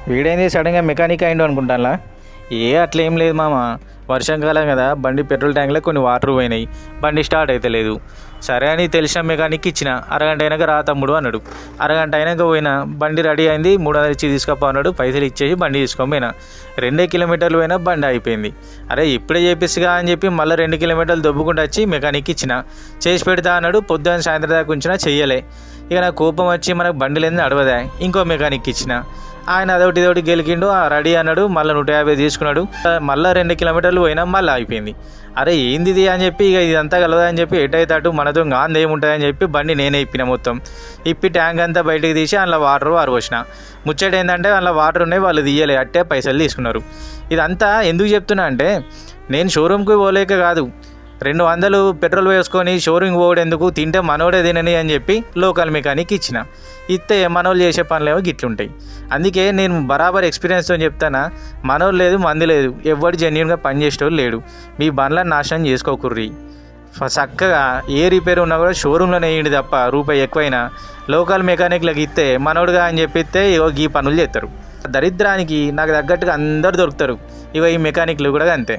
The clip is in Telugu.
వీడైంది సడన్గా మెకానిక్ అయిండు అనుకుంటానులా. అట్లా ఏం లేదు మామ, వర్షాకాలం కదా, బండి పెట్రోల్ ట్యాంక్లో కొన్ని వాటర్ పోయినాయి, బండి స్టార్ట్ అయితే లేదు. సరే అని తెలిసిన మెకానిక్ ఇచ్చిన. అరగంట అయినాక రా తమ్ముడు అన్నాడు. అరగంట అయినాక పోయినా, బండి రెడీ అయింది, 300 ఇచ్చి తీసుకపో అన్నాడు. పైసలు ఇచ్చేసి బండి తీసుకొని పోయినా. 2 కిలోమీటర్లు పోయినా బండి అయిపోయింది. అరే ఇప్పుడే చేపిస్తుగా అని చెప్పి మళ్ళీ 2 కిలోమీటర్లు దొబ్బుకుంటూ వచ్చి మెకానిక్ ఇచ్చిన. చేసి పెడతా అన్నాడు. పొద్దున్న సాయంత్రం దాకా ఉంచినా చెయ్యలే. ఇక నాకు కోపం వచ్చి మనకు బండి లేని అడవదా, ఇంకో మెకానిక్ ఇచ్చిన. ఆయన అదొకటి ఇదొకటి గెలికిండు, రడీ అన్నాడు. మళ్ళీ 150 తీసుకున్నాడు. మళ్ళీ 2 కిలోమీటర్లు పోయినా మళ్ళీ అయిపోయింది. అరే ఏంది ఇది అని చెప్పి, ఇక ఇదంతా కలదా అని చెప్పి ఎటైతే అటు మనతో గాంధీ ఏముంటుందని చెప్పి బండి నేనే ఇప్పిన. మొత్తం ఇప్పి ట్యాంక్ అంతా బయటకు తీసి అందులో వాటర్ పారబోసిన. ముచ్చట ఏంటంటే అందులో వాటర్ ఉన్నాయి, వాళ్ళు తీయలే, అట్టే పైసలు తీసుకున్నారు. ఇదంతా ఎందుకు చెప్తున్నా అంటే, నేను షోరూమ్కి పోలేక కాదు, 200 పెట్రోల్ వేసుకొని షోరూమ్కి పోవడం ఎందుకు, తింటే మనోడే తినని అని చెప్పి లోకల్ మెకానిక్ ఇచ్చిన. ఇస్తే మనోళ్ళు చేసే పనులేమో గిట్లుంటాయి. అందుకే నేను బరాబర్ ఎక్స్పీరియన్స్తో చెప్తానా, మనోళ్ళు లేదు మంది లేదు, ఎవరు జెన్యున్గా పనిచేసేవాళ్ళు లేడు. మీ బండ్లను నాశనం చేసుకోకుర్రి. చక్కగా ఏ రిపేర్ ఉన్నా కూడా షోరూంలోనే వేయండి తప్ప, రూపాయి ఎక్కువైనా లోకల్ మెకానిక్లకు ఇస్తే మనోడుగా అని చెప్పిస్తే ఈ పనులు చేస్తారు. దరిద్రానికి నాకు తగ్గట్టుగా అందరు దొరుకుతారు. ఈ మెకానిక్లు కూడా అంతే.